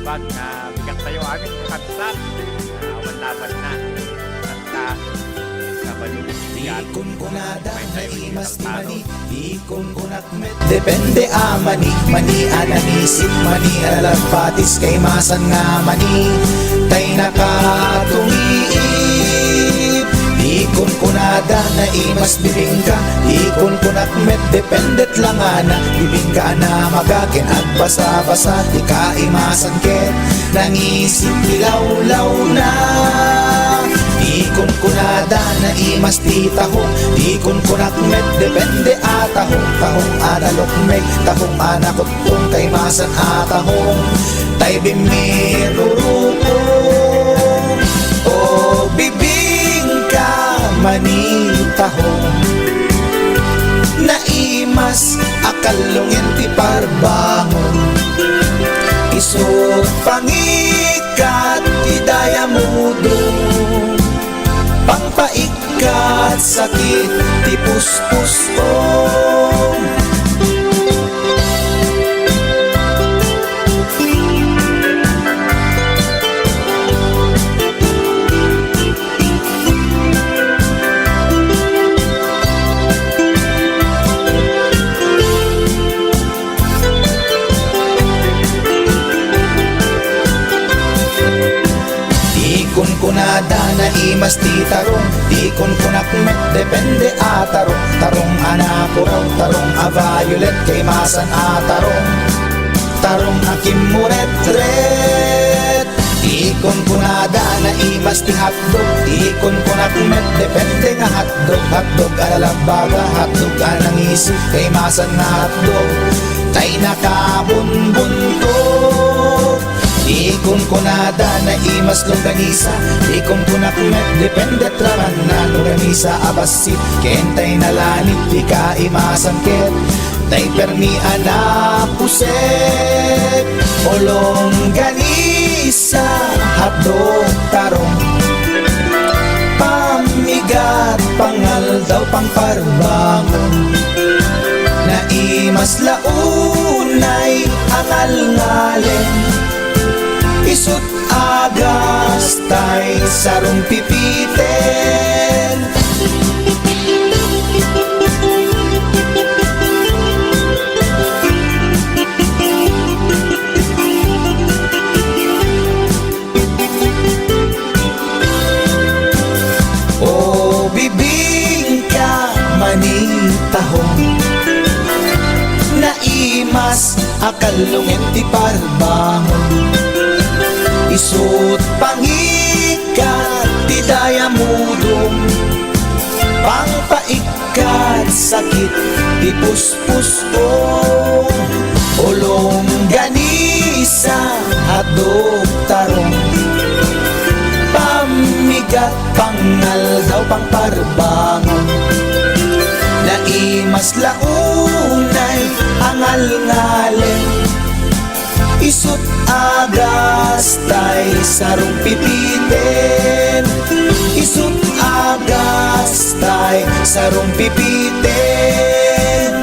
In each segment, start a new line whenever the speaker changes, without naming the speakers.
bag na bigyan tayo aming kansat na awan-laban na kanta sa balong
Ikon ko nada na imas ti mani, ikon ko nakmet depende mani, mani ananisip mani alagpatis kay masan nga mani tay nakatumiip. Ikon ko nada na imas bibingka, ikon ko nakmet dependet lang ana bibingka na magakin at basa-basa di ka imasan ket nangisip dilaw-law na. Ikon ko nada na imas ti tahong, ikon ko nakmet depende atahong tahong analok meg tahong anakotong kay masan atahong tay bimirurupong o bibingka manitahong na imas akalungin ti parbangon isot pangikat idaya mudong pangpaikat sakit ti puspusong. Ikon ko nada na imas ti tarong, ikon ko nakmet depende atarong tarong anako raw tarong a violet kay masan atarong tarong akimuret-ret. Ikon ko nada na imas ti hotdog, ikon ko nakmet depende nga hotdog alalabaga hotdog anang isip kay masan nga hotdog tay nakabunbunto. Ikon ko nada na imas longganisa, ikon ko nakmet depende traman na longganisa abasit kentay nalanit di ka imasan ket tay permi anapuset o longganisa hotdog tarong pamigat pangal daw pangparbangon na imas launay angal-ngalen isut agas tay sarong pipiten. O bibingka manitahong na imas akalungin ti parbangon isut pangikat ti daya mudong pangpaikat sakit ti puspusong ulong ganisa hadog tarong pamigat pangal daw pangparbangon na imas launay angal-ngalen isut agas tay sarong pipiten isut agas tay sarong pipiten.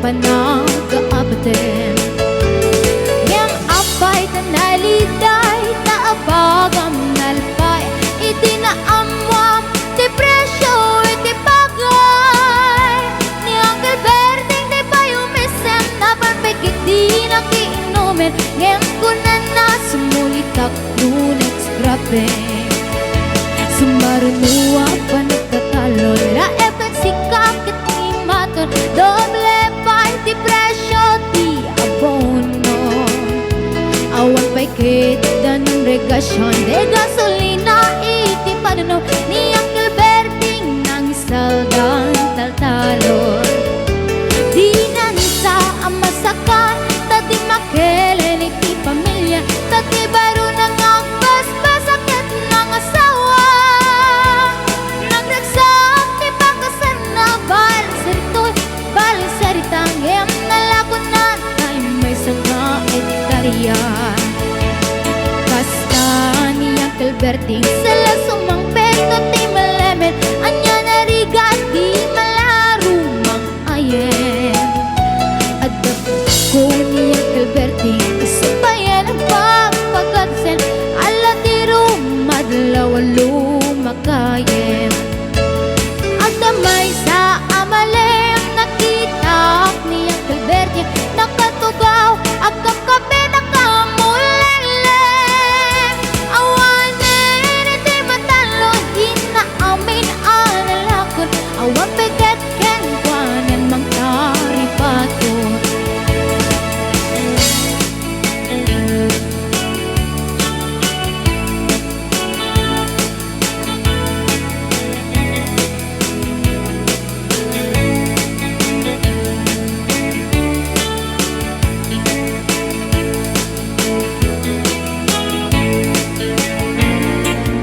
panagkaabatin. Yang apay tanaliday, taabagam nalpay, iti naamwam, ti presyo, iti bagay. Ni Uncle Berting, di pa yumisem, napanpigit di nakiinumin. Ngayon ko na sumulitak, lunets grabe. Sumarunua pa nagkatalo, laepan si kakit ni maton, doble pa iti presyo, ti abono. Awan pa'y kita ng regasyon, de gasolina iti panuno, ni Uncle Berting nang saldan taltalon. Di na nisa ang masakan, tati makelen iti pamilya, tati baro nang agbas-bas sakit ng asawa. Nagragsak ti pagkasan na balisarito'y balisaritang em nalakonan ay may sanga etarya. Kasta ni Uncle Berting sala sumang peto ti malemen, anya narigat di malarumang ayen. Adap ko ni Uncle Berting isubayan ang papagadsen, ala ti rumadlaw lumakayen. At damay sa amalem nakita ni Uncle Berting, nakatugaw agam kape nakamulele. Awanin iti matalo, di na amin analakon, awan peget ken kwanen mang taripaton.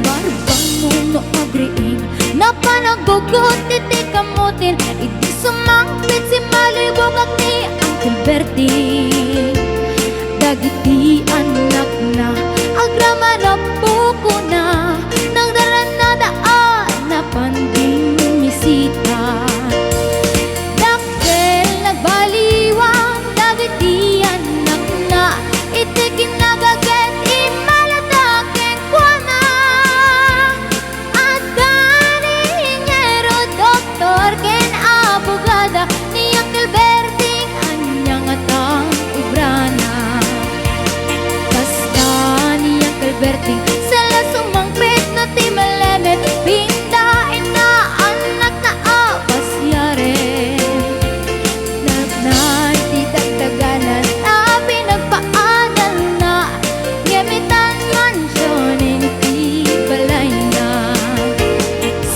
Barbang muno agriing, napanagugot iti kamutin, iti sumangpit si malibog at ni Uncle Berting. Dagiti anak na, agrama na buko na, nang daran na daan na panding misita. Dakkel nagbaliwang, dagiti anak na, iti kinagaget imaladaken kwa na. At kaningero doktor ken abogada, ni Uncle Berting anyang atang ibrana. Basta ni Uncle Berting sala sumangpit na ti malemen, pindain na anak na apas yare. Nagnay ti dagdaganan na pinagpaagal na, gamitan mansyonin iti balay na.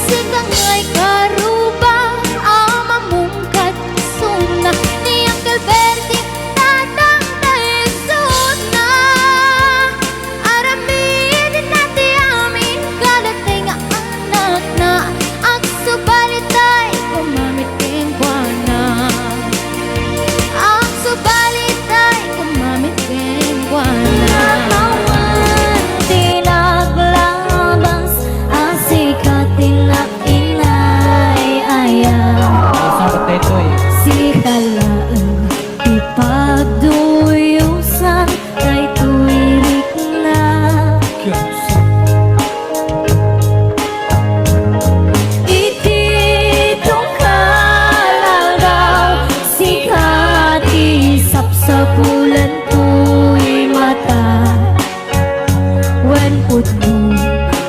Sikang ay karuba, amamungkat suna, ni Uncle Berting tatang taisot na. Aramin nati amin kadating anak na, ang subalit ay kumamit king buwana. Ang subalit ay kumamit king buwana.
Tinaglabas ang sikat inay ayam. Si talaan ipagduyusan ay tuwirik na. Iti tungkalagaw sikat isap sa bulan tuy mata. Wen putno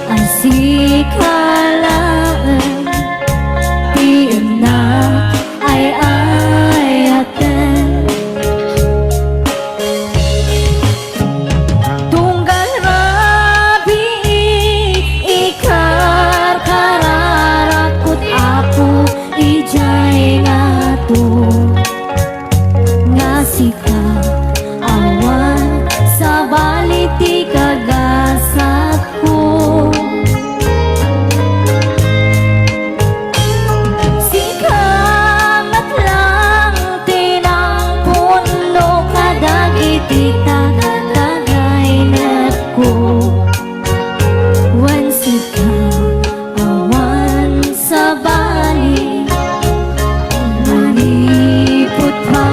ang sikalaan, ti enak ay ayaten. Tunggal rabi ikar kararakut apo ijay ngato. Ngasika awan sa baliti kagasat ko. Sikamat lang tinang puno kadagiti tagay net ko. Wan sika awan sa bali, malipot pa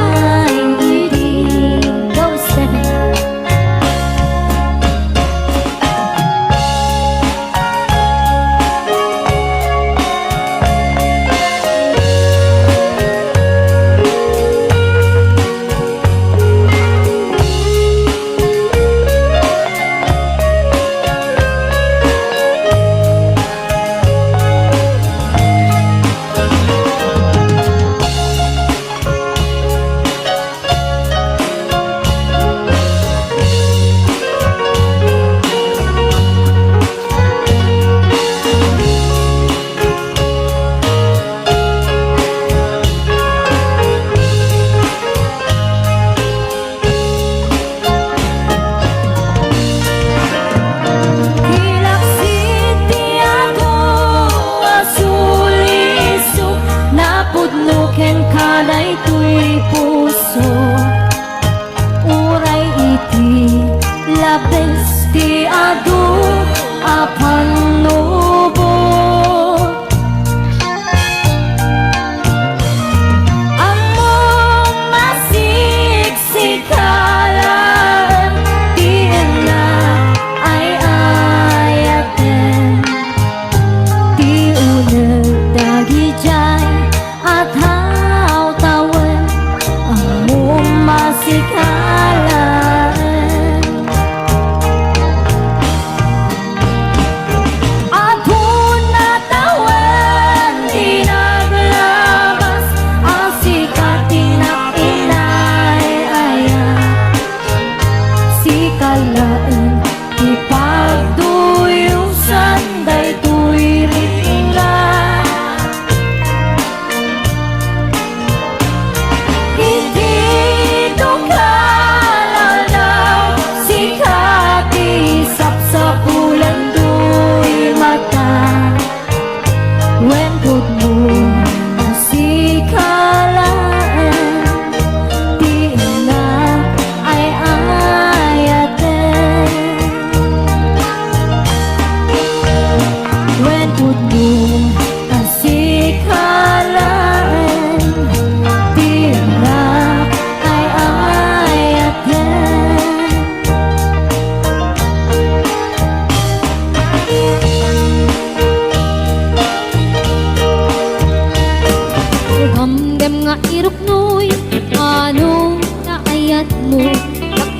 mo.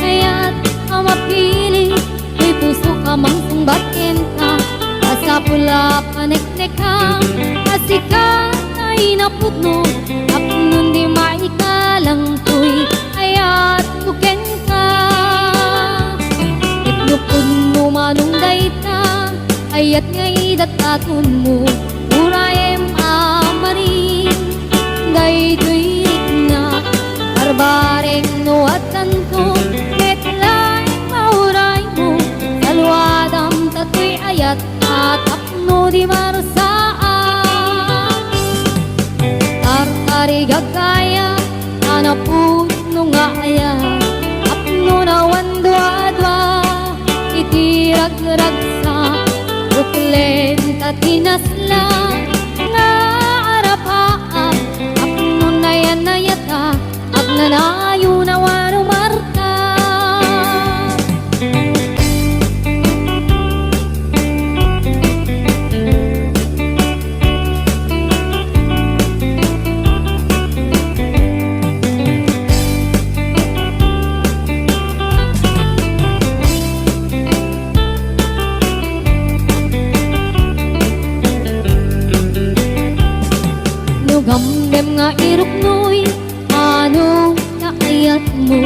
Kaya't mapili, may puso ka mang sumbatin ka. Sa pula panek-nek ka, asikat ay napudno. Apnon di maikalang tuy, aya't buken ka. Itlupod mo manungday ta, ayat ngay dataton mo. Urayem amarin, day tuirik na. Barbareng no at tanto, metlay mauray mo. Salwadam tatoy ayat, at apno di marasaan. Tartari gagaya, anapun no nga aya. Apno na wandwa-dwa, itirag-ragsa. Ruklen tatinasla, nga arapaan. Apno na yan na yata, at nanayo na wano marta. Gamgam nga iruknoy, ano naayat mo?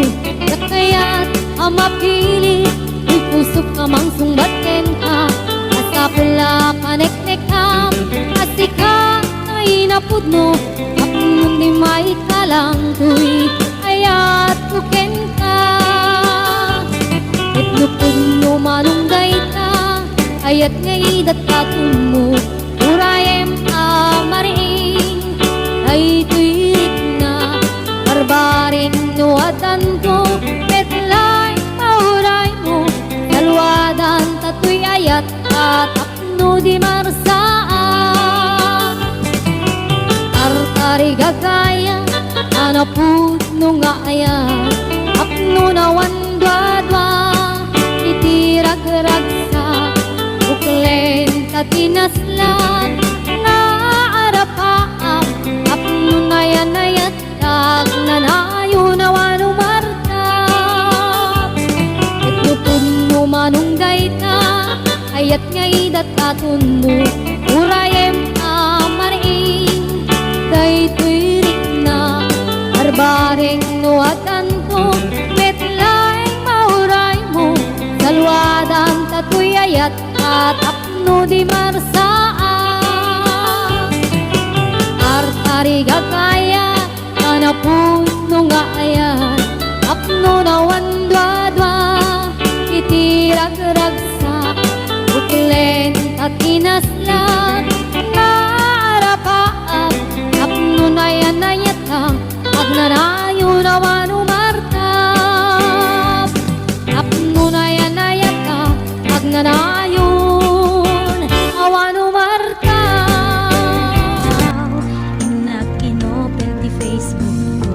Kaya't mapili, may puso ka mang sumbatin ka. Asapula panek-nek ka, asika ay napudno. Apnon di maikalang tuy, aya't buken ka. Itlupod mo manungday ka, ayat ngay dataton mo. Urayem amarin, ay tuirik na. Barbaring nuwatan ko, metlay mauray mo. Salwadan tatoy ayat, at apno di marasaan. Tartari gagaya, anapud no nga aya. Apno na wandwa-dwa, itirag-ragsa. Buklen tatinaslan, nga arapaan. Apno na yan ayat, tag nanayo na wano martap. Itlupod mo manungday ta, ayat ngay dataton mo. Urayem amarin, day tuirik na. Barbareng nuwatan ko, metlay mauray mo. Salwadan tatoy ayat, at apno di marasaan. Tartari gagaya, anapun no nga ayan. Apno na wandwa-dwa, itirag-ragsa. Buklen tatinaslan, nga arapaan. Apno na yan ayatang, at nanayo na wano martap. Apno na yan ayatang, at nanayon awano martap.
Inag-inopen ti Facebook ko,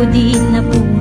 di na po